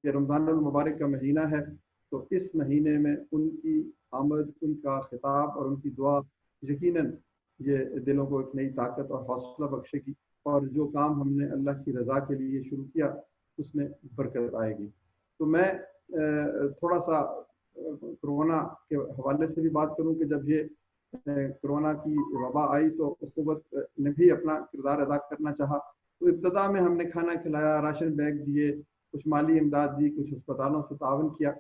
کہ رمضان المبارک کا مہینہ ہے، تو اس مہینے میں ان کی آمد، ان کا خطاب اور ان کی دعا یقیناً یہ دلوں کو ایک نئی طاقت اور حوصلہ بخشے گی، اور جو کام ہم نے اللہ کی رضا کے لیے شروع کیا اس میں برکت آئے گی۔ تو میں تھوڑا سا کرونا کے حوالے سے بھی بات کروں کہ جب یہ کرونا کی وبا آئی تو اخوت نے بھی اپنا کردار ادا کرنا چاہا۔ تو ابتدا میں ہم نے کھانا کھلایا، راشن بیگ دیے، کچھ مالی امداد دی، کچھ اسپتالوں سے تعاون کیا،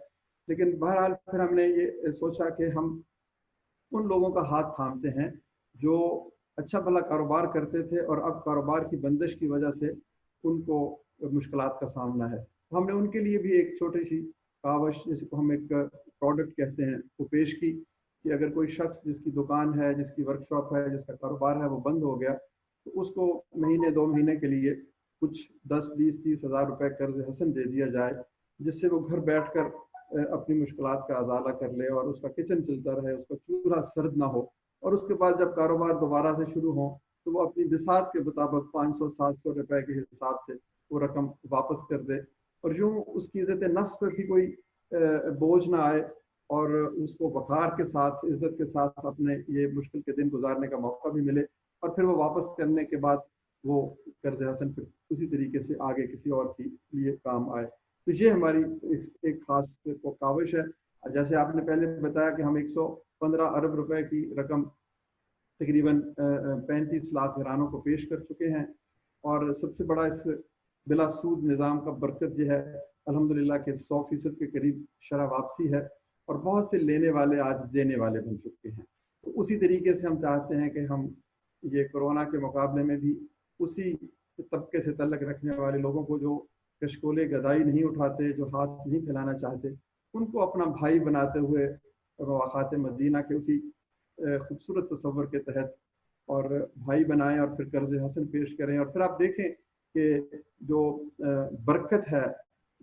لیکن بہرحال پھر ہم نے یہ سوچا کہ ہم ان لوگوں کا ہاتھ تھامتے ہیں جو اچھا بھلا کاروبار کرتے تھے اور اب کاروبار کی بندش کی وجہ سے ان کو مشکلات کا سامنا ہے۔ ہم نے ان کے لیے بھی ایک چھوٹی سی کاوش، جس کو ہم ایک پروڈکٹ کہتے ہیں، وہ پیش کی کہ اگر کوئی شخص جس کی دکان ہے، جس کی ورک شاپ ہے، جس کا کاروبار ہے وہ بند ہو گیا، تو اس کو مہینے 2 مہینے کے لیے کچھ 10 20 30 ہزار روپے قرض حسن دے دیا جائے، جس سے وہ گھر بیٹھ کر اپنی مشکلات کا ازالہ کر لے اور اس کا کچن چلتا رہے، اس کا چولہا سرد نہ ہو، اور اس کے بعد جب کاروبار دوبارہ سے شروع ہو تو وہ اپنی بساط کے مطابق 500 700 روپے کے حساب سے وہ رقم واپس کر دے، اور یوں اس کی عزت نفس پر بھی کوئی بوجھ نہ آئے، اور اس کو وقار کے ساتھ، عزت کے ساتھ اپنے یہ مشکل کے دن گزارنے کا موقع بھی ملے، اور پھر وہ واپس کرنے کے بعد وہ قرض حسن پھر اسی طریقے سے آگے کسی اور کے لیے کام آئے۔ تو یہ ہماری ایک خاص کاوش ہے۔ جیسے آپ نے پہلے بتایا کہ ہم 115 ارب روپے کی رقم تقریباً 35 لاکھ گھرانوں کو پیش کر چکے ہیں، اور سب سے بڑا اس بلا سود نظام کا برکت یہ ہے الحمدللہ کہ 100% کے قریب شرح واپسی ہے، اور بہت سے لینے والے آج دینے والے بن چکے ہیں۔ تو اسی طریقے سے ہم چاہتے ہیں کہ ہم یہ کورونا کے مقابلے میں بھی اسی طبقے سے تعلق رکھنے والے لوگوں کو جو کشکول گدائی نہیں اٹھاتے، جو ہاتھ نہیں پھیلانا چاہتے، ان کو اپنا بھائی بناتے ہوئے مواخات مدینہ کے اسی خوبصورت تصور کے تحت اور بھائی بنائیں، اور پھر قرض حسن پیش کریں، اور پھر آپ دیکھیں کہ جو برکت ہے،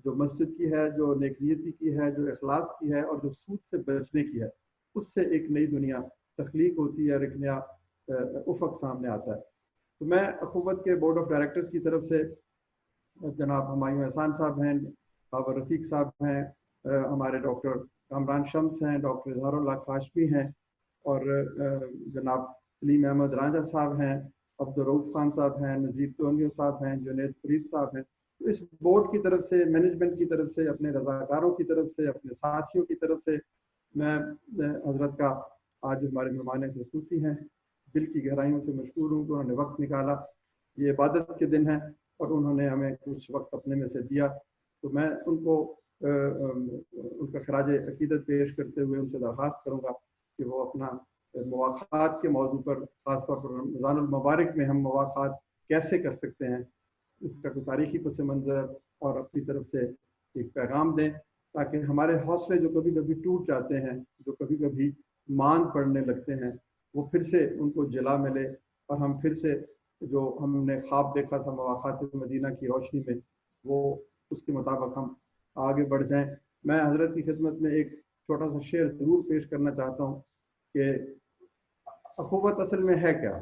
جو مسجد کی ہے، جو نیکیتی کی ہے، جو اخلاص کی ہے، اور جو سود سے بچنے کی ہے، اس سے ایک نئی دنیا تخلیق ہوتی ہے اور ایک نیا افق سامنے آتا ہے۔ تو میں اخوت کے بورڈ آف ڈائریکٹرز کی طرف سے جناب ہمایوں احسان صاحب ہیں، بابر رفیق صاحب ہیں، ہمارے ڈاکٹر کامران شمس ہیں، ڈاکٹر اظہار اللہ کاشفی ہیں، اور جناب سلیم احمد رانجہ صاحب ہیں، عبدالرؤف خان صاحب ہیں، نذیر تونیو صاحب ہیں، جنید فرید صاحب ہیں۔ تو اس بورڈ کی طرف سے، مینجمنٹ کی طرف سے، اپنے رضاکاروں کی طرف سے، اپنے ساتھیوں کی طرف سے میں حضرت کا آج ہمارے مہمان خصوصی ہیں دل کی گہرائیوں سے مشکور ہوں کہ انہوں نے وقت نکالا۔ یہ عبادت کے دن ہیں اور انہوں نے ہمیں کچھ وقت اپنے میں سے دیا، تو میں ان کو ان کا خراج عقیدت پیش کرتے ہوئے ان سے درخواست کروں گا کہ وہ اپنا مواخات کے موضوع پر، خاص طور پر رمضان المبارک میں ہم مواخات کیسے کر سکتے ہیں، اس کا کوئی تاریخی پس منظر اور اپنی طرف سے ایک پیغام دیں، تاکہ ہمارے حوصلے جو کبھی کبھی ٹوٹ جاتے ہیں، جو کبھی کبھی مان پڑنے لگتے ہیں، وہ پھر سے ان کو جلا ملے، اور ہم پھر سے جو ہم نے خواب دیکھا تھا مواخات مدینہ کی روشنی میں، وہ اس کے مطابق ہم آگے بڑھ جائیں۔ میں حضرت کی خدمت میں ایک چھوٹا سا شعر ضرور پیش کرنا چاہتا ہوں کہ اخوت اصل میں ہے کیا۔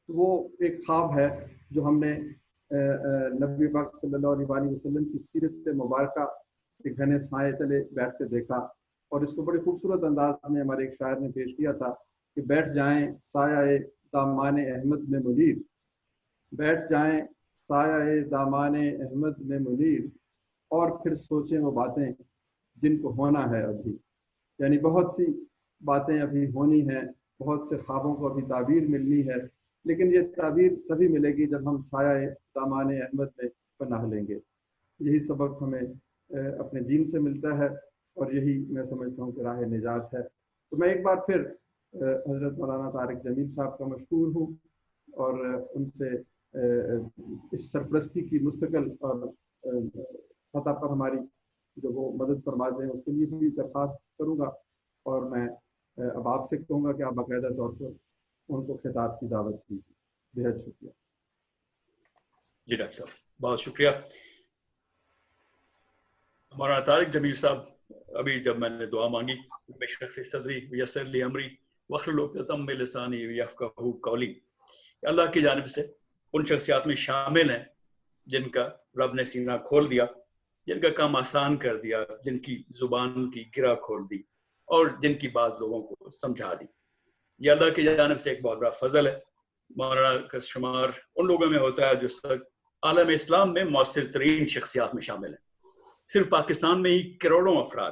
وہ ایک خواب ہے جو ہم نے نبی پاک صلی اللہ علیہ وسلم کی سیرت مبارکہ کے گھنے سائے تلے بیٹھ کے دیکھا، اور اس کو بڑے خوبصورت انداز میں ہمارے ایک شاعر نے پیش کیا تھا کہ بیٹھ جائیں سایہ دامان احمد میں منیر، بیٹھ جائیں سایہ دامان احمد میں منیر، اور پھر سوچیں وہ باتیں جن کو ہونا ہے ابھی۔ یعنی بہت سی باتیں ابھی ہونی ہیں، بہت سے خوابوں کو ابھی تعبیر ملنی ہے، لیکن یہ تعبیر تبھی ملے گی جب ہم سایہ دامان احمد میں پناہ لیں گے۔ یہی سبق ہمیں اپنے دین سے ملتا ہے، اور یہی میں سمجھتا ہوں کہ راہ نجات ہے۔ تو میں ایک بار پھر حضرت مولانا طارق جمیل صاحب کا مشکور ہوں، اور ان سے اس سرپرستی کی مستقل اور سطح پر ہماری جو وہ مدد فرما دیں اس کے لیے بھی درخواست کروں گا، اور میں اب آپ سے کہوں گا کہ آپ باقاعدہ طور پر ان کو خطاب کی دعوت کیجیے۔ بہت شکریہ۔ جی ڈاکٹر صاحب بہت شکریہ۔ ہمارا طارق جمیل صاحب، ابھی جب میں نے دعا مانگی بشرح صدری ویسر لی امری واحلل عقدۃ من لسانی یفقہوا قولی، اللہ کی جانب سے ان شخصیات میں شامل ہیں جن کا رب نے سینہ کھول دیا جن کا کام آسان کر دیا، جن کی زبان کی گرہ کھول دی اور جن کی بات لوگوں کو سمجھا دی. یہ اللہ کی جانب سے ایک بہت بڑا فضل ہے. مولانا کا شمار ان لوگوں میں ہوتا ہے جو اس وقت عالم اسلام میں مؤثر ترین شخصیات میں شامل ہیں. صرف پاکستان میں ہی کروڑوں افراد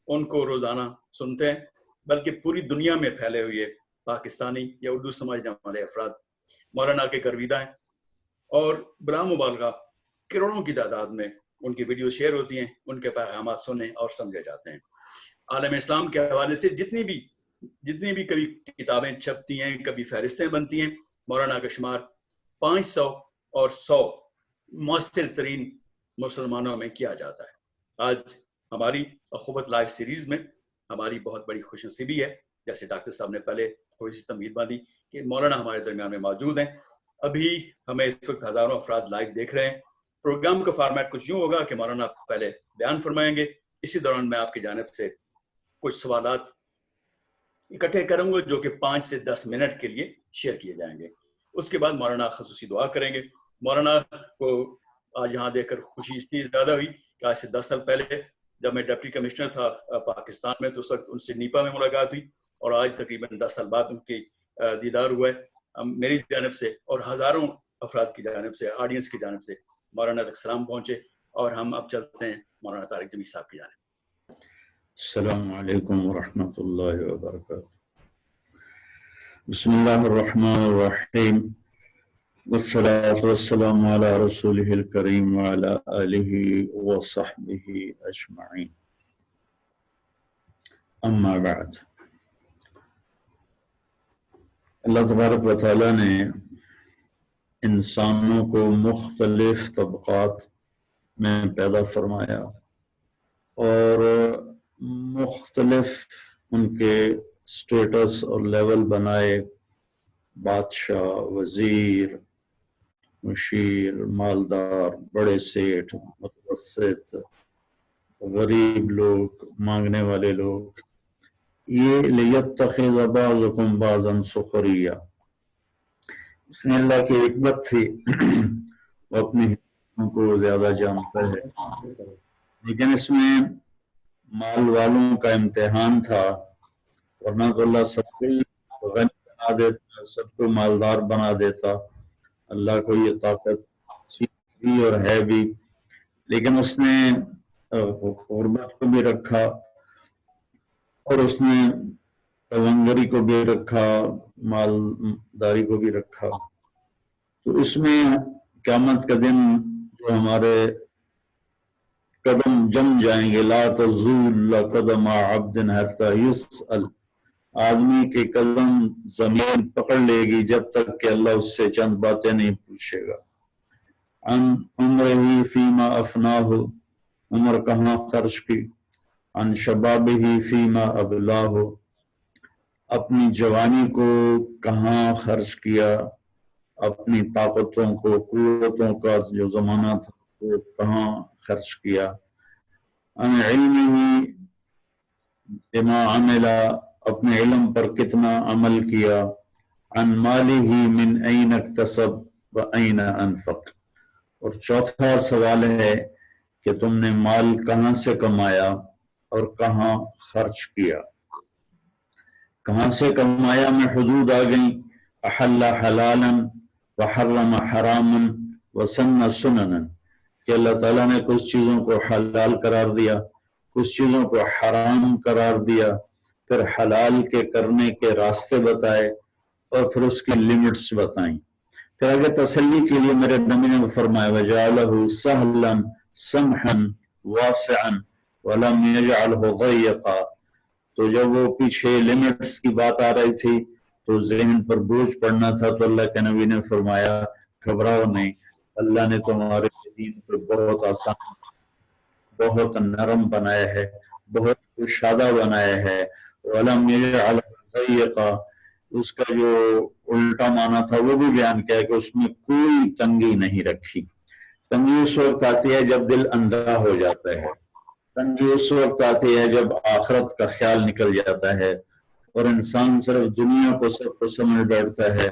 ان کو روزانہ سنتے ہیں، بلکہ پوری دنیا میں پھیلے ہوئے پاکستانی یا اردو سمجھنے والے افراد مولانا کے گرویدہ ہیں، اور بلا مبالغہ کروڑوں کی تعداد میں ان کی ویڈیو شیئر ہوتی ہیں، ان کے پیغامات سنے اور سمجھے جاتے ہیں. عالم اسلام کے حوالے سے جتنی بھی کبھی کتابیں چھپتی ہیں، کبھی فہرستیں بنتی ہیں، مولانا کا شمار 500 اور 100 مؤثر ترین مسلمانوں میں کیا جاتا ہے. آج ہماری اخوت لائیو سیریز میں ہماری بہت بڑی خوش نصیبی ہے، جیسے ڈاکٹر صاحب نے پہلے تھوڑی سی تمہید باندھی، کہ مولانا ہمارے درمیان میں موجود ہیں. ابھی ہمیں اس وقت ہزاروں افراد لائیو دیکھ رہے ہیں. پروگرام کا فارمیٹ کچھ یوں ہوگا کہ مولانا پہلے بیان فرمائیں گے، اسی دوران میں آپ کی جانب سے کچھ سوالات اکٹھے کروں گا جو کہ 5 سے 10 منٹ کے لیے شیئر کیے جائیں گے. اس کے بعد مولانا خصوصی دعا کریں گے. مولانا کو آج یہاں دیکھ کر خوشی اس لیے زیادہ ہوئی کہ آج سے 10 سال پہلے جب میں ڈپٹی کمشنر تھا پاکستان میں، تو اس وقت ان سے نیپا میں ملاقات ہوئی، اور آج تقریباً 10 سال بعد ان کی دیدار ہوا ہے. میری جانب سے اور ہزاروں افراد کی جانب سے، آڈینس کی جانب سے مولانا تک سلام پہنچے، اور ہم اب چلتے ہیں مولانا طارق جمیل صاحب کی جانب. السلام علیکم ورحمۃ اللہ وبرکاتہ. بسم اللہ الرحمن الرحیم، والصلاة والسلام علی رسولہ الکریم وعلی آلہ وصحبہ اجمعین. اما بعد، اللہ تبارک و تعالیٰ نے انسانوں کو مختلف طبقات میں پیدا فرمایا اور مختلف ان کے سٹیٹس اور لیول بنائے. بادشاہ، وزیر، مشیر، مالدار، بڑے سیٹھ، متوسط، غریب لوگ، مانگنے والے لوگ. یہ لیتخذ بعضکم بعضا سخریا، اس میں اللہ کی حکمت تھی. وہ اپنی حکمتوں کو زیادہ جانتا ہے، لیکن اس میں مال والوں کا امتحان تھا، ورنہ تو اللہ سب کو غنی بنا دیتا، سب کو مالدار بنا دیتا. اللہ کو یہ طاقت بھی اور ہے بھی، لیکن اس نے غربت کو بھی رکھا، اور اس نے تونگری کو بھی رکھا، مالداری کو بھی رکھا. تو اس میں قیامت کا دن جو ہمارے قدم جم جائیں گے، لا تزول قدم عبد حتی یسأل، آدمی کے قدم زمین پکڑ لے گی جب تک کہ اللہ اس سے چند باتیں نہیں پوچھے گا. عن عمرہ فیما افناہ، عمر کہاں خرچ کی. عن شبابہ فیما ابلاہ، اپنی جوانی کو کہاں خرچ کیا، اپنی طاقتوں کو، قوتوں کا جو زمانہ تھا وہ کہاں خرچ کیا. عن علمہ بما عمل، اپنے علم پر کتنا عمل کیا. عن مالہ من این اکتسب و این انفق، اور چوتھا سوال ہے کہ تم نے مال کہاں سے کمایا اور کہاں خرچ کیا. کہاں سے کمایا میں حدود آ گئیں، احل حلالا وحرم حراما وسن سننا، کہ اللہ تعالیٰ نے کچھ چیزوں کو حلال قرار دیا، کچھ چیزوں کو حرام قرار دیا، پھر حلال کے کرنے کے راستے بتائے، اور پھر اس کی لیمٹس بتائیں. پھر آگے تسلی کے لیے میرے نبی نے فرمایا وَجَعَلَهُ سَهْلًا سَمْحًا وَاسِعًا وَلَمْ يَجْعَلْهُ ضَيِّقًا. تو جب وہ پیچھے لیمٹس کی بات آ رہی تھی تو ذہن پر بوجھ پڑنا تھا، تو اللہ کے نبی نے فرمایا گھبراؤ نہیں، اللہ نے تمہارے دین کو بہت آسان، بہت نرم بنایا ہے، بہت کشادہ بنایا ہے. وَلَمْ يَجْعَلْهُ ضَيِّقًا، اس کا جو الٹا معنی تھا وہ بھی بیان کیا کہ اس میں کوئی تنگی نہیں رکھی. تنگی اس وقت آتی ہے جب دل اندھا ہو جاتا ہے، تنگی اس وقت آتی ہے جب آخرت کا خیال نکل جاتا ہے اور انسان صرف دنیا کو سب کو سمجھ بیٹھتا ہے.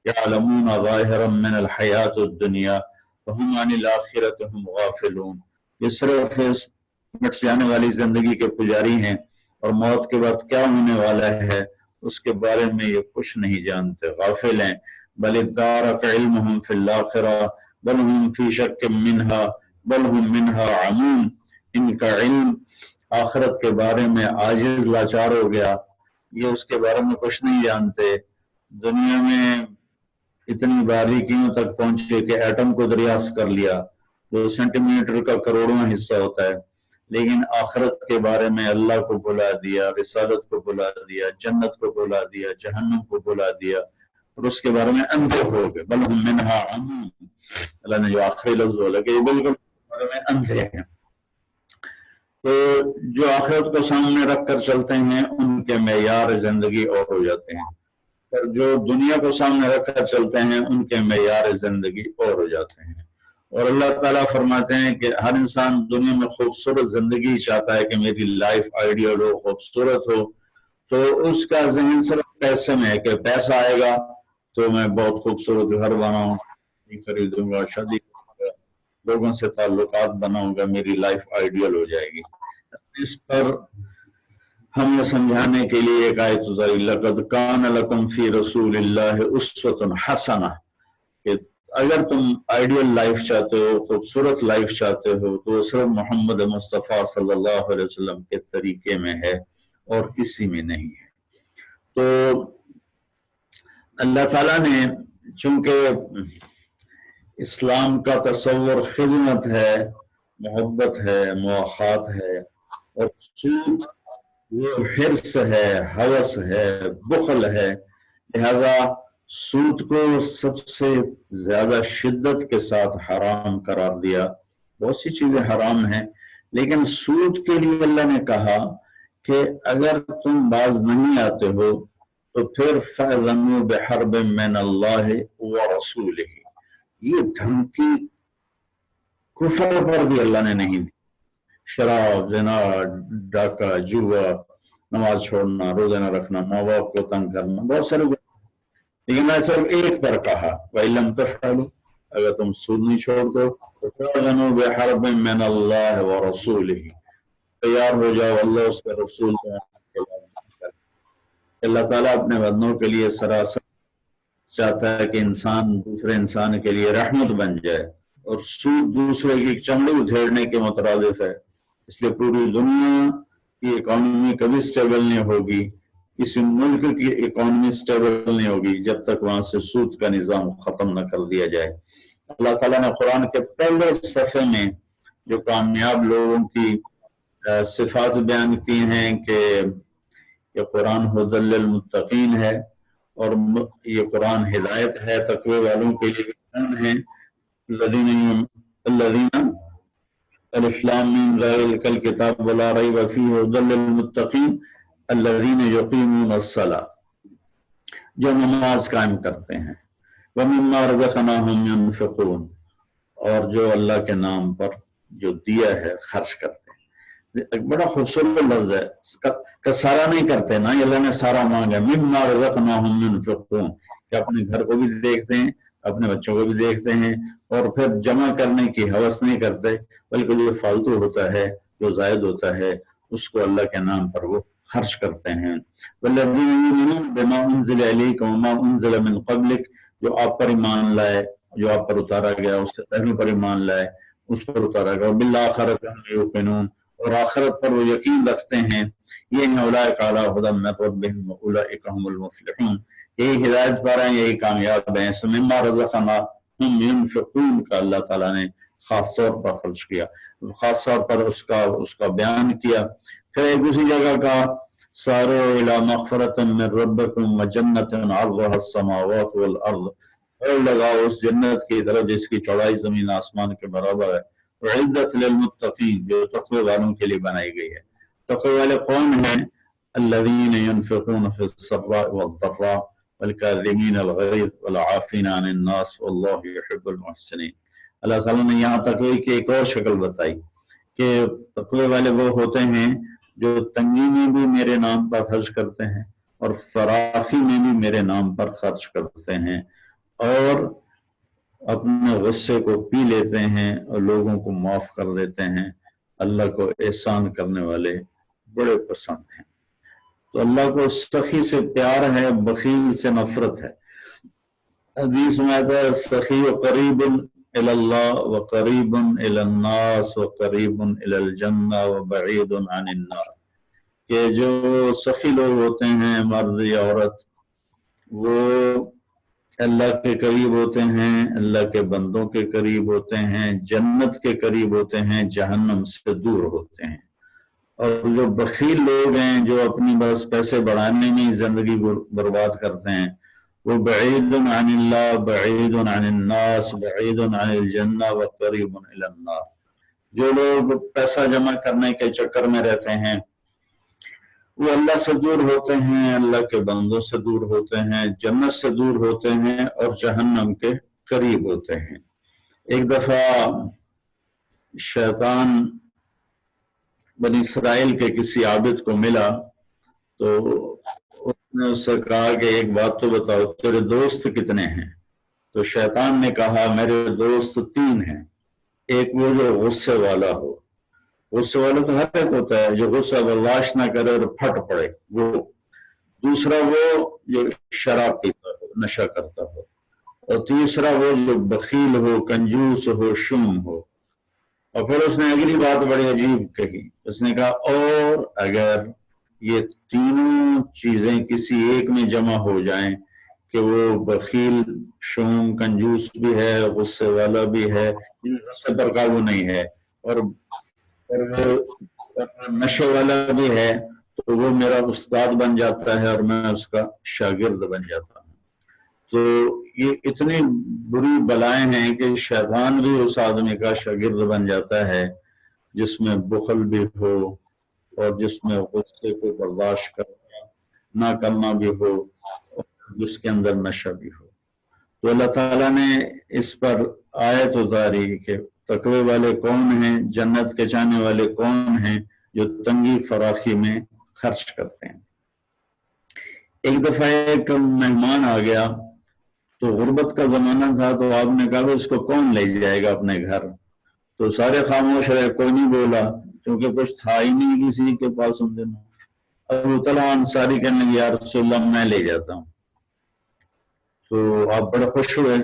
یعلمون ظاہرا من الحیات الدنیا وهم عن الآخرۃ هم غافلون. یہ صرف اس مٹ جانے والی زندگی کے پجاری ہیں اور موت کے بعد کیا ہونے والا ہے اس کے بارے میں یہ کچھ نہیں جانتے، غافل ہیں۔ بل ادارک علمہم فی الآخرہ بل ہم فی شک منہا بل ہم منہا عمون، ان کا علم آخرت کے بارے میں عاجز لاچار ہو گیا، یہ اس کے بارے میں کچھ نہیں جانتے۔ دنیا میں اتنی باریکیوں تک پہنچے کہ ایٹم کو دریافت کر لیا، 2 سینٹی میٹر کا کروڑواں حصہ ہوتا ہے، لیکن آخرت کے بارے میں اللہ کو بلا دیا، رسالت کو بلا دیا، جنت کو بلا دیا، جہنم کو بلا دیا، اور اس کے بارے میں اندھے ہو گئے۔ بل ہم منہا عمون، اللہ نے جو آخری لفظ بولا کہ یہ بالکل بارے میں اندھے ہیں۔ تو جو آخرت کو سامنے رکھ کر چلتے ہیں ان کے معیار زندگی اور ہو جاتے ہیں، اور جو دنیا کو سامنے رکھ کر چلتے ہیں ان کے معیار زندگی اور ہو جاتے ہیں۔ اور اللہ تعالیٰ فرماتے ہیں کہ ہر انسان دنیا میں خوبصورت زندگی چاہتا ہے کہ میری لائف آئیڈیل ہو، خوبصورت ہو، تو اس کا ذہن صرف پیسے میں ہے کہ پیسہ آئے گا تو میں بہت خوبصورت گھر بناؤں گا، خریدوں گا، شادی کروں گا، لوگوں سے تعلقات بناؤں گا، میری لائف آئیڈیل ہو جائے گی۔ اس پر ہمیں سمجھانے کے لیے ایک آیت اتاری، لقد کان لکم فی رسول اللہ اسوۃ حسنہ، کہ اگر تم آئیڈیل لائف چاہتے ہو، خوبصورت لائف چاہتے ہو، تو صرف محمد مصطفیٰ صلی اللہ علیہ وسلم کے طریقے میں ہے اور کسی میں نہیں ہے۔ تو اللہ تعالیٰ نے چونکہ اسلام کا تصور خدمت ہے، محبت ہے، مواخات ہے، اور سود وہ حرص ہے، ہوس ہے، بخل ہے، لہذا سود کو سب سے زیادہ شدت کے ساتھ حرام قرار دیا۔ بہت سی چیزیں حرام ہیں، لیکن سود کے لیے اللہ نے کہا کہ اگر تم باز نہیں آتے ہو تو پھر فَأْذَنُوا بِحَرْبٍ مِّنَ اللَّهِ وَرَسُولِهِ، یہ دھمکی کفر پر بھی اللہ نے نہیں دی۔ شراب، زنا، ڈاکہ، جوا، نماز چھوڑنا، روزہ نہ رکھنا، ماں باپ کو تنگ کرنا، بہت سارے، لیکن میں صرف ایک پر کہا وَإِن لَمْ تَفْعَلُوا، اگر تم سود نہیں چھوڑ دو تو فَأْذَنُوا بِحَرْبٍ مِّنَ اللَّهِ وَرَسُولِهِ، تیار ہو جاؤ اللہ اس کے رسول کو۔ اللہ تعالیٰ اپنے بندوں کے لیے سراسر چاہتا ہے کہ انسان دوسرے انسان کے لیے رحمت بن جائے، اور سود دوسرے کی چمڑی ادھیڑنے کے مترادف ہے۔ اس لیے پوری دنیا کی اکانومی کبھی سٹیبل نہیں ہوگی، کسی ملک کی اکانومی سٹیبل نہیں ہوگی جب تک وہاں سے سود کا نظام ختم نہ کر دیا جائے۔ اللہ تعالیٰ نے قرآن کے پہلے صفحے میں جو کامیاب لوگوں کی صفات بیان کی ہیں کہ یہ قرآن ھدی للمتقین ہے، اور یہ قرآن ہدایت ہے تقوی والوں کے لیے۔ کون ہیں؟ الذین الف لام میم ذالک الکتاب لا ریب فیہ ھدی للمتقین الذین یقیمون الصلاۃ، جو نماز قائم کرتے ہیں، ومما رزقناہم ینفقون، اور جو اللہ کے نام پر جو دیا ہے خرچ کرتے ہیں۔ ایک بڑا خوبصورت لفظ ہے کہ سارا نہیں کرتے، نا اللہ نے سارا مانگا، مما رزقناہم ینفقون، کہ اپنے گھر کو بھی دیکھتے ہیں، اپنے بچوں کو بھی دیکھتے ہیں، اور پھر جمع کرنے کی ہوس نہیں کرتے، بلکہ جو فالتو ہوتا ہے، جو زائد ہوتا ہے، اس کو اللہ کے نام پر وہ خرچ کرتے ہیں۔ والذین یؤمنون بما انزل الیک وما انزل من قبلک، جو آپ پر ایمان لائے، جو آپ پر اتارا گیا، اس سے پہلے پر ایمان لائے، اس پر اتارا گیا، بالآخرۃ ہم یوقنون، اور آخرت پر وہ یقین رکھتے ہیں۔ یہ ہیں اولئک علی ھدی من ربہم واولئک هم المفلحون، یہی ہدایت پر ہیں، یہی کامیاب ہیں۔ مما رزقناہم ینفقون کا اللہ تعالیٰ نے خاص طور پر خرچ کیا، خاص طور پر اس کا بیان کیا۔ پھر ایک دوسری جگہ کا ساروا الی مغفرۃ من ربکم وجنۃ عرضها السماوات والارض، اور لگاؤ اس جنت کی طرف جس کی چوڑائی زمین آسمان کے برابر ہے، اعدت للمتقین، جو تقوی والوں کے لیے بنائی گئی ہے۔ تقوی والے کون ہیں؟ الذین ینفقون فی السراء والضراء والکاظمین الغیظ والعافین عن الناس واللہ یحب المحسنین۔ اللہ تعالیٰ نے یہاں تقوی کی ایک اور شکل بتائی کہ تقوی والے وہ ہوتے ہیں جو تنگی میں بھی میرے نام پر خرچ کرتے ہیں اور فراخی میں بھی میرے نام پر خرچ کرتے ہیں، اور اپنے غصے کو پی لیتے ہیں اور لوگوں کو معاف کر دیتے ہیں، اللہ کو احسان کرنے والے بڑے پسند ہیں۔ تو اللہ کو سخی سے پیار ہے، بخیل سے نفرت ہے۔ حدیث میں آتا ہے سخی قریب الی اللہ و قریب الی الناس و قریب الی الجنہ و بعید عن النار، کہ جو سخی لوگ ہوتے ہیں، مرد یا عورت، وہ اللہ کے قریب ہوتے ہیں، اللہ کے بندوں کے قریب ہوتے ہیں، جنت کے قریب ہوتے ہیں، جہنم سے دور ہوتے ہیں۔ اور جو بخیل لوگ ہیں، جو اپنی بس پیسے بڑھانے میں زندگی برباد کرتے ہیں، وہ بعید عن اللہ، بعید عن الناس، بعید عن الجنہ و قریب الی النار۔ جو لوگ پیسہ جمع کرنے کے چکر میں رہتے ہیں، وہ اللہ سے دور ہوتے ہیں، اللہ کے بندوں سے دور ہوتے ہیں، جنت سے دور ہوتے ہیں اور جہنم کے قریب ہوتے ہیں۔ ایک دفعہ شیطان بنی اسرائیل کے کسی عابد کو ملا، تو اس نے اس سے کہا کہ ایک بات تو بتاؤ، تیرے دوست کتنے ہیں؟ تو شیطان نے کہا میرے دوست 3 ہیں۔ ایک وہ جو غصے والا ہو، غصے والا تو ہر ایک ہوتا ہے، جو غصہ برداشت نہ کرے اور پھٹ پڑے وہ۔ دوسرا وہ جو شراب پیتا ہو، نشہ کرتا ہو، اور تیسرا وہ جو بخیل ہو، کنجوس ہو، شوم ہو۔ اور پھر اس نے اگلی بات بڑی عجیب کہی، اس نے کہا اور اگر یہ تینوں چیزیں کسی ایک میں جمع ہو جائیں کہ وہ بخیل، شوم، کنجوس بھی ہے، غصے والا بھی ہے، غصے پر قابو نہیں ہے، اور وہ نشے والا بھی ہے، تو وہ میرا استاد بن جاتا ہے اور میں اس کا شاگرد بن جاتا ہوں۔ تو یہ اتنی بری بلائیں ہیں کہ شیطان بھی اس آدمی کا شاگرد بن جاتا ہے جس میں بخل بھی ہو اور جس میں غصے کو برداشت نہ کرنا بھی ہو اور جس کے اندر نشہ بھی ہو۔ تو اللہ تعالیٰ نے اس پر آیت اتاری کہ تقوی والے کون ہیں، جنت کے چاہنے والے کون ہیں، جو تنگی فراخی میں خرچ کرتے ہیں۔ ایک دفعہ ایک مہمان آ گیا، تو غربت کا زمانہ تھا، تو آپ نے کہا اس کو کون لے جائے گا اپنے گھر؟ تو سارے خاموش رہے، کوئی نہیں بولا، کیونکہ کچھ تھا ہی نہیں کسی کے پاس ان دنوں۔ ابو طلحہ انصاری کہنے لگے یا رسول اللہ میں لے جاتا ہوں۔ تو آپ بڑے خوش ہوئے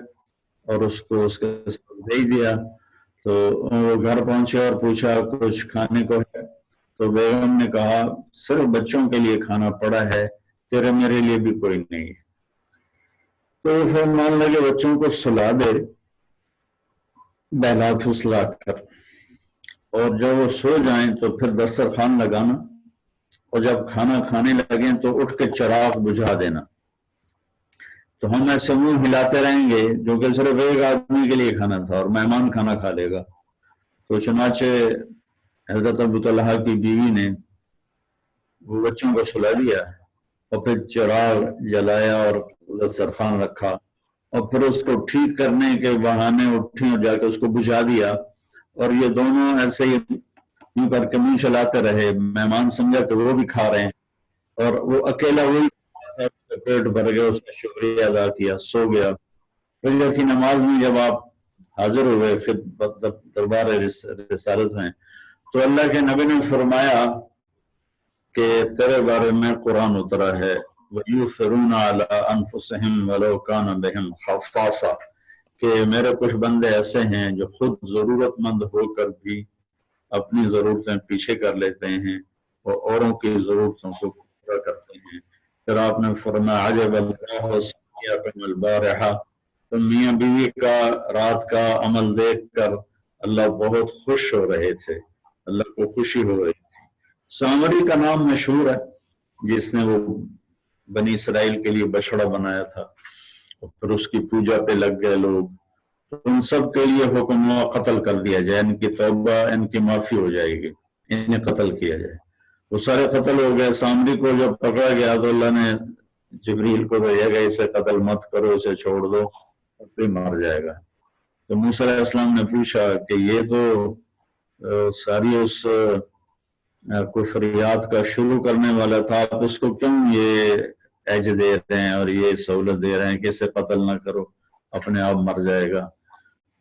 اور اس کو اس کے ساتھ بھیج دیا۔ تو وہ گھر پہنچے اور پوچھا کچھ کھانے کو ہے؟ تو بیگم نے کہا صرف بچوں کے لیے کھانا پڑا ہے، تیرے میرے لیے بھی کوئی نہیں ہے۔ تو پھر مان لگے بچوں کو سلا دے، بہلا پھسلا کر، اور جب وہ سو جائیں تو پھر دسترخوان لگانا، اور جب کھانا کھانے لگیں تو اٹھ کے چراغ بجھا دینا۔ تو ہم ایسے منہ ہلاتے رہیں گے جو کہ صرف ایک آدمی کے لیے کھانا تھا اور مہمان کھانا کھا لے گا۔ تو چنانچہ حضرت ابو طلحہ کی بیوی نے وہ بچوں کو سلا دیا اور پھر چراغ جلایا اور دسترخوان رکھا، اور پھر اس کو ٹھیک کرنے کے بہانے اٹھی اور جا کے اس کو بجھا دیا، اور یہ دونوں ایسے ہی یوں کر کے منہ چلاتے رہے۔ مہمان سمجھا کہ وہ بھی کھا رہے ہیں، اور وہ اکیلا وہی پیٹ بھر گیا، اس نے شکریہ ادا کیا، سو گیا۔ فجر کی نماز میں جب آپ حاضر ہوئے خدمت دربار رسالت میں، تو اللہ کے نبی نے فرمایا کہ تیرے بارے میں قرآن اترا ہے وَيُؤْثِرُونَ عَلَىٰ أَنفُسِهِمْ وَلَوْ كَانَ بِهِمْ خَصَاصَةٌ، کہ میرے کچھ بندے ایسے ہیں جو خود ضرورت مند ہو کر بھی اپنی ضرورتیں پیچھے کر لیتے ہیں اور اوروں کی ضرورتوں کو پورا کرتے ہیں۔ پھر آپ نے فرمایا عجب اللہ سیئکم البارحہ، تو میاں بیوی کا رات کا عمل دیکھ کر اللہ بہت خوش ہو رہے تھے، اللہ کو خوشی ہو رہی تھی۔ سامری کا نام مشہور ہے، جس نے وہ بنی اسرائیل کے لیے بچڑا بنایا تھا، اور پھر اس کی پوجا پہ لگ گئے لوگ۔ تو ان سب کے لیے حکم ہوا قتل کر دیا جائے، ان کی توبہ، ان کی معافی ہو جائے گی، انہیں قتل کیا جائے۔ وہ سارے قتل ہو گئے۔ سامری کو جب پکڑا گیا تو اللہ نے جبریل کو بھیجا گیا اسے قتل مت کرو، اسے چھوڑ دو، پھر مر جائے گا۔ تو موسیٰ علیہ السلام نے پوچھا کہ یہ تو ساری اس کفریات کا شروع کرنے والا تھا، آپ اس کو کیوں یہ ایج دے رہے ہیں اور یہ سہولت دے رہے ہیں کہ اسے قتل نہ کرو، اپنے آپ مر جائے گا؟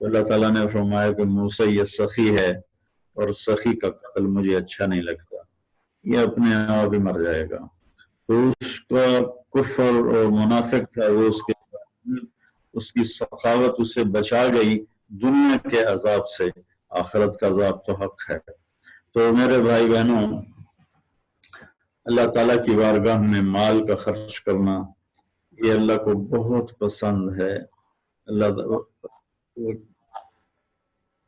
تو اللہ تعالیٰ نے فرمایا کہ موسیٰ یہ سخی ہے اور سخی کا قتل مجھے اچھا نہیں لگتا، یہ اپنے آپ ہی مر جائے گا۔ تو اس کا کفر اور منافق تھا وہ، اس کی سخاوت اسے بچا گئی دنیا کے عذاب سے، آخرت کا عذاب تو حق ہے۔ تو میرے بھائی بہنوں، اللہ تعالیٰ کی بارگاہ میں مال کا خرچ کرنا یہ اللہ کو بہت پسند ہے۔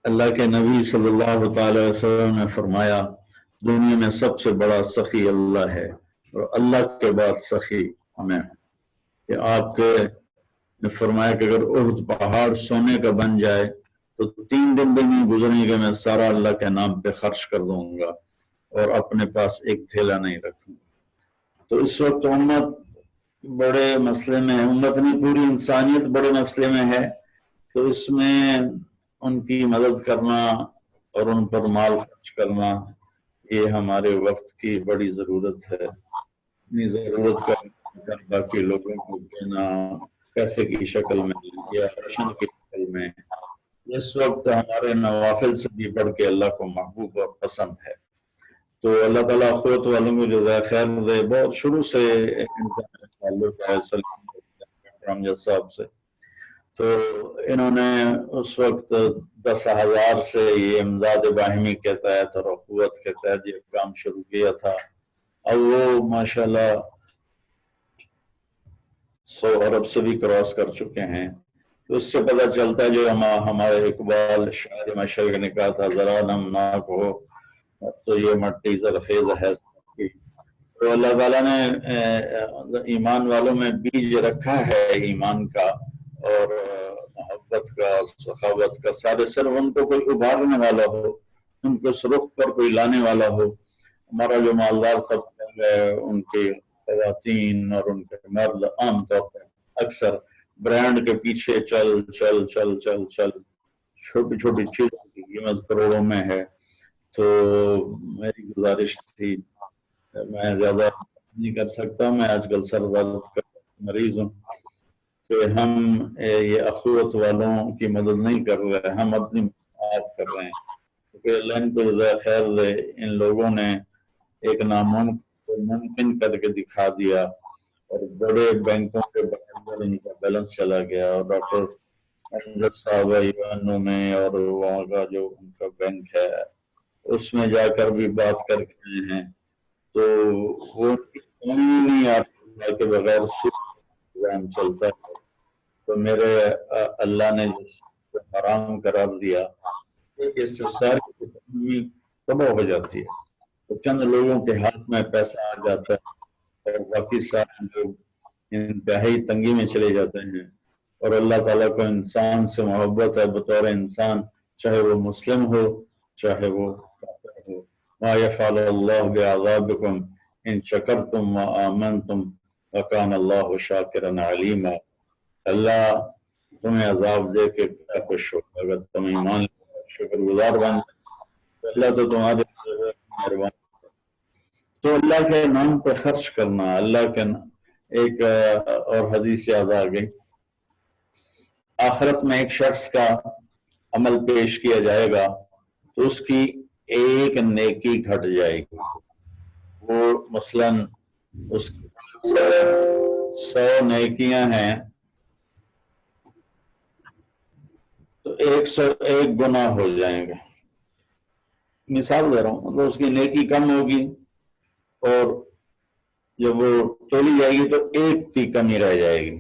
اللہ کے نبی صلی اللہ تعالی وسلم نے فرمایا دنیا میں سب سے بڑا سخی اللہ ہے، اور اللہ کے بعد سخی میں کہ آپ کے نے فرمایا کہ اگر احد پہاڑ سونے کا بن جائے تو 3 دن بھی نہیں گزریں گے میں سارا اللہ کے نام پہ خرچ کر دوں گا اور اپنے پاس ایک تھیلا نہیں رکھوں گا۔ تو اس وقت امت بڑے مسئلے میں ہے، امت نہیں پوری انسانیت بڑے مسئلے میں ہے، تو اس میں ان کی مدد کرنا اور ان پر مال خرچ کرنا یہ ہمارے وقت کی بڑی ضرورت ہے۔ اپنی ضرورت کا باقی لوگوں کو دینا، پیسے کی شکل میں یا راشن کی شکل میں، اس وقت ہمارے نوافل سے بھی بڑھ کے اللہ کو محبوب اور پسند ہے۔ تو اللہ تعالیٰ اخوت والوں کو جزائے خیر دے۔ بہت شروع سے ان کا تعلق ہے رمجد صاحب سے، تو انہوں نے اس وقت 10,000 سے یہ امداد باہمی کے تحت اور اخوت کے تحت یہ کام شروع کیا تھا۔ اب وہ ماشاءاللہ 100 ارب سے بھی کراس کر چکے ہیں۔ تو اس سے پتہ چلتا ہے جو ہمارے اقبال شاعر مشرق نے کہا تھا ذرا نمناک ہو تو یہ مٹی زرخیز ہے۔ تو اللہ تعالیٰ نے ایمان والوں میں بیج رکھا ہے ایمان کا اور محبت کا اور سخاوت کا، سارے صرف ان کو کوئی ابھارنے والا ہو، ان کو سرخ پر کوئی لانے والا ہو۔ ہمارا جو مالدار طبقہ ہے ان کے خواتین اور ان کے مرد عام طور پر اکثر برانڈ کے پیچھے چل چل چل چل چل چھوٹی چھوٹی چیزوں کی قیمت کروڑوں میں ہے۔ تو میری گزارش تھی، میں زیادہ نہیں کر سکتا، میں آج کل سر درد کا مریض ہوں، کہ ہم یہ اخوت والوں کی مدد نہیں کر رہے، ہم اپنی آپ کر رہے ہیں، کیونکہ اللہ ان کو جزائے خیر دے۔ ان لوگوں نے ایک ناممکن کر کے دکھا دیا اور بڑے بینکوں کے بغیر ان کا بیلنس چلا گیا، اور ڈاکٹر امجد صاحب ایوانوں میں اور وہاں کا جو ان کا بینک ہے اس میں جا کر بھی بات کر کے آئے ہیں، تو وہ نہیں آتا کے بغیر سود چلتا ہے۔ تو میرے اللہ نے جو حرام قرار دیا اس سے ساری اکنامی تباہ ہو جاتی ہے، تو چند لوگوں کے ہاتھ میں پیسہ آ جاتا ہے اور باقی سارے لوگ انتہائی تنگی میں چلے جاتے ہیں۔ اور اللہ تعالیٰ کو انسان سے محبت ہے بطور انسان، چاہے وہ مسلم ہو چاہے وہ کافر ہو۔ ما یفعل اللہ بعذابکم ان شکرتم وآمنتم وکان اللہ شاکرا علیما۔ اللہ تمہیں عذاب دے کے کیا خوش ہو اگر تم ایمان شکر گزار بن، اللہ تو تمہارے مہربان۔ تو اللہ کے نام پہ خرچ کرنا، اللہ کے ایک اور حدیث یاد آ گئی، آخرت میں ایک شخص کا عمل پیش کیا جائے گا تو اس کی ایک نیکی گھٹ جائے گی، وہ مثلاً اس کی 100 نیکیاں ہیں تو 101 گناہ ہو جائیں گے۔ مثال دے رہا ہوں، مطلب اس کی نیکی کم ہوگی اور جب وہ تولی جائے گی تو ایک کی کمی رہ جائے گی،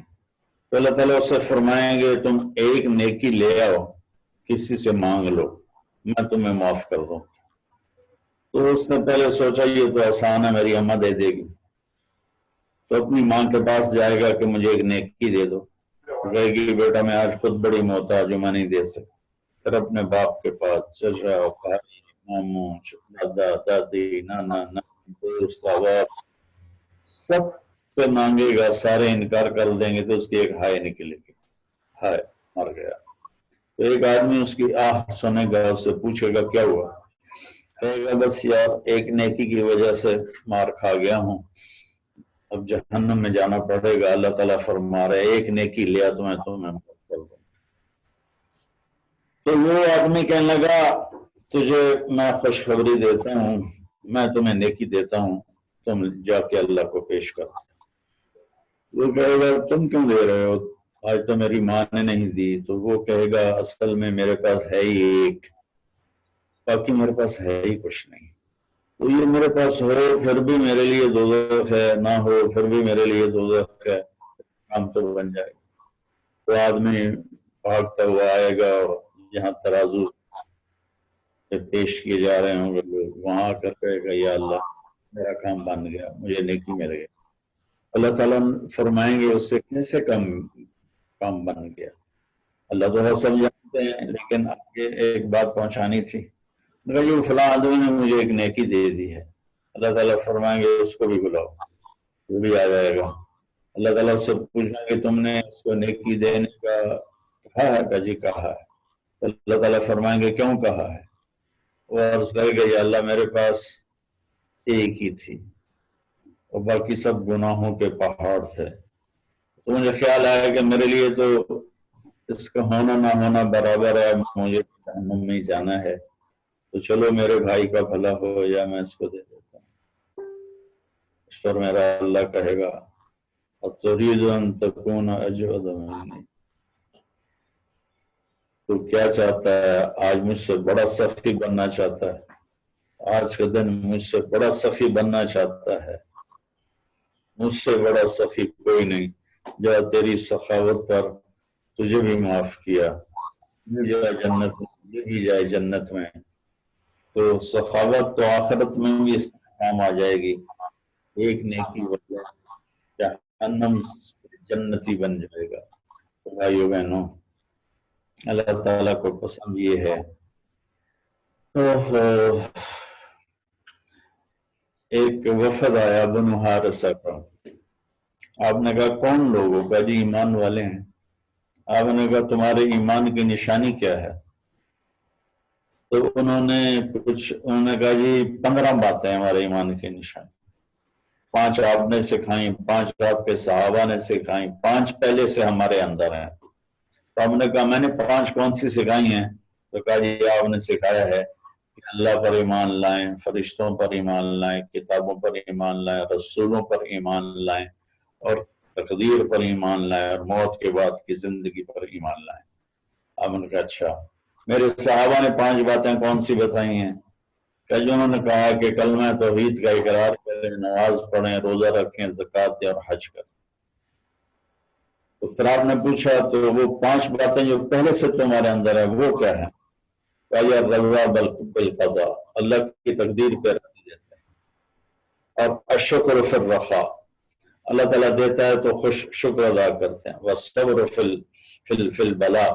تو اللہ تعالیٰ اس سے فرمائیں گے تم ایک نیکی لے آؤ، کسی سے مانگ لو، میں تمہیں معاف کر دوں۔ تو اس نے پہلے سوچا یہ تو آسان ہے، میری اماں دے دے گی، تو اپنی ماں کے پاس جائے گا کہ مجھے ایک نیکی دے دو، کہے گی بیٹا میں آج خود بڑی محتاج ہوں، میں نہیں دے سکتا۔ پھر اپنے باپ کے پاس، چچا بھائی ماموں دادا دادی نانا نانی دوست احباب سب سے مانگے گا، سارے انکار کر دیں گے تو اس کی ایک ہائے نکلے گی، ہائے مر گیا۔ تو ایک آدمی اس کی آہ سنے گا، اس سے پوچھے گا کیا ہوا، کہے گا بس یار ایک نیکی کی وجہ سے مار کھا گیا ہوں، اب جہنم میں جانا پڑے گا۔ اللہ تعالیٰ فرما رہے ایک نیکی لیا تو میں تمہیں معاف کر دوں۔ تو وہ آدمی کہنے لگا تجھے میں خوشخبری دیتا ہوں، میں تمہیں نیکی دیتا ہوں، تم جا کے اللہ کو پیش کرو۔ وہ کہے گا تم کیوں دے رہے ہو، آج تو میری ماں نے نہیں دی۔ تو وہ کہے گا اصل میں میرے پاس ہے ہی ایک، باقی میرے پاس ہے ہی کچھ نہیں، تو یہ میرے پاس ہو پھر بھی میرے لیے دوزخ ہے، نہ ہو پھر بھی میرے لیے دوزخ ہے، کام تو بن جائے گا۔ وہ آدمی بھاگتا ہوا آئے گا اور جہاں ترازو پیش کیے جا رہے ہوں گے وہاں آ کر کہے گا یا اللہ میرا کام بن گیا، مجھے نیکی مل گئی۔ اللہ تعالیٰ فرمائیں گے اس سے کیسے کام بن گیا؟ اللہ تو سب جانتے ہیں، لیکن آگے ایک بات پہنچانی تھی۔ جو فلاں آدمی نے مجھے ایک نیکی دے دی ہے، اللہ تعالیٰ فرمائیں گے اس کو بھی بلاؤ، وہ بھی آ جائے گا۔ اللہ تعالیٰ سے پوچھنا کہ تم نے اس کو نیکی دینے کا کہا ہے؟ کہ جی کہا ہے۔ اللہ تعالیٰ فرمائیں گے کیوں کہا ہے؟ وہ عرض کرے گا یا اللہ میرے پاس ایک ہی تھی اور باقی سب گناہوں کے پہاڑ تھے، تو مجھے خیال آیا کہ میرے لیے تو اس کا ہونا نہ ہونا برابر ہے، مجھے جہنم میں جانا ہے، تو چلو میرے بھائی کا بھلا ہو یا میں اس کو دے دیتا ہوں۔ اس پر میرا اللہ کہے گا تريد ان تكون اجود مني، تو کیا چاہتا ہے؟ آج مجھ سے بڑا سخی بننا چاہتا ہے، آج کے دن مجھ سے بڑا سخی بننا چاہتا ہے؟ مجھ سے بڑا سخی کوئی نہیں، جو تیری سخاوت پر تجھے بھی معاف کیا، یہ بھی جائے جنت میں۔ تو سخاوت تو آخرت میں بھی اس کام آ جائے گی، ایک نیکی وجہ جہنم جنتی بن جائے گا۔ تو بھائیو بہنوں، اللہ تعالیٰ کو پسند یہ ہے۔ ایک وفد آیا بنو حارثہ کا، آپ نے کہا کون لوگ ہو؟ کہا جی ایمان والے ہیں۔ آپ نے کہا تمہارے ایمان کی نشانی کیا ہے؟ تو انہوں نے کہا جی 15 باتیں ہمارے ایمان کی نشانی، 5 آپ نے سکھائیں، 5 آپ کے صحابہ نے سکھائیں، 5 پہلے سے ہمارے اندر ہیں۔ تو ہم نے کہا میں نے 5 کون سی سکھائی ہیں؟ تو کہا جی آپ نے سکھایا ہے کہ اللہ پر ایمان لائیں، فرشتوں پر ایمان لائیں، کتابوں پر ایمان لائیں، رسولوں پر ایمان لائیں، اور تقدیر پر ایمان لائیں، اور موت کے بعد کی زندگی پر ایمان لائیں۔ ہم نے کہا اچھا، میرے صحابہ نے 5 باتیں کون سی بتائی ہیں؟ کہ جو انہوں نے کہا کہ کلمہ توحید کا اقرار کریں، نماز پڑھیں، روزہ رکھیں، زکوٰۃ دیں اور حج کریں۔ تو پھر آپ نے پوچھا تو وہ 5 باتیں جو پہلے سے تمہارے اندر ہے وہ کیا ہے؟ کہا رضا بالقضاء، اللہ کی تقدیر پہ راضی دیتے ہیں، اور الشکر فی الرخاء، اللہ تعالیٰ دیتا ہے تو شکر ادا کرتے ہیں، والصبر فی البلاء،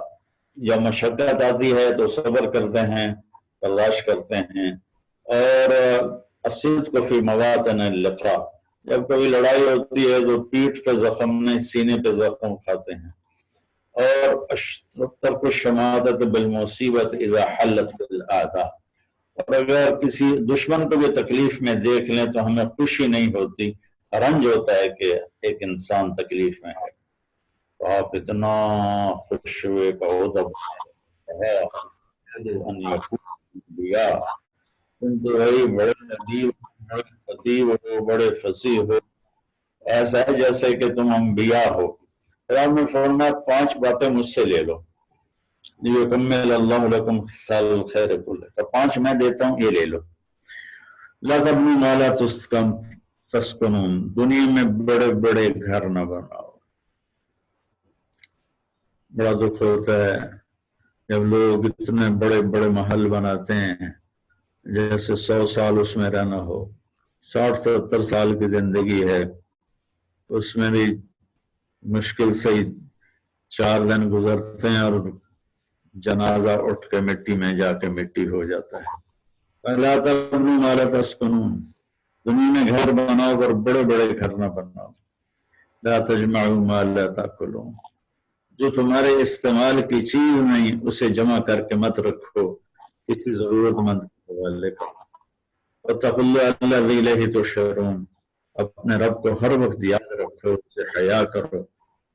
جب مشقت آتی ہے تو صبر کرتے ہیں، برداشت کرتے ہیں، اور الصدق فی مواطن اللقاء، جب کبھی لڑائی ہوتی ہے تو پیٹھ پہ زخم نہیں سینے پہ زخم کھاتے ہیں، اور ترک الشماتۃ بالمصیبت اذا حلت بالاعداء، اور اگر کسی دشمن کو بھی تکلیف میں دیکھ لیں تو ہمیں خوشی نہیں ہوتی، رنج ہوتا ہے کہ ایک انسان تکلیف میں ہے۔ تو آپ اتنا خوش ہوئے کہ ہے تم تو بھائی بڑے ندیب، بڑے خطیب ہو، بڑے فصیح ہو، ایسا ہے جیسے کہ تم انبیاء ہو۔ پھر آپ نے فرمایا 5 باتیں مجھ سے لے لو، لیکمل اللہ لکم خصال الخیر کلہ، تو 5 میں دیتا ہوں، یہ لے لو۔ لا تبنوا ما لا تسکنون، دنیا میں بڑے بڑے گھر نہ بناؤ۔ بڑا دکھ ہوتا ہے جب لوگ اتنے بڑے بڑے محل بناتے ہیں جیسے 100 سال اس میں رہنا ہو، 60-70 سال کی زندگی ہے، اس میں بھی مشکل سے 4 دن گزرتے ہیں اور جنازہ اٹھ کے مٹی میں جا کے مٹی ہو جاتا ہے۔ لا تبنوا ما لا تسکنون، دنیا میں گھر بناؤ پر بڑے بڑے گھر نہ بناؤ۔ لا تجمعوا ما لا تاکلون، جو تمہارے استعمال کی چیز نہیں اسے جمع کر کے مت رکھو، کسی ضرورت مند کے حوالے کرو۔ واتقوا اللہ الذی الیہ تحشرون، اپنے رب کو ہر وقت یاد رکھو، اسے حیا کرو،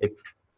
1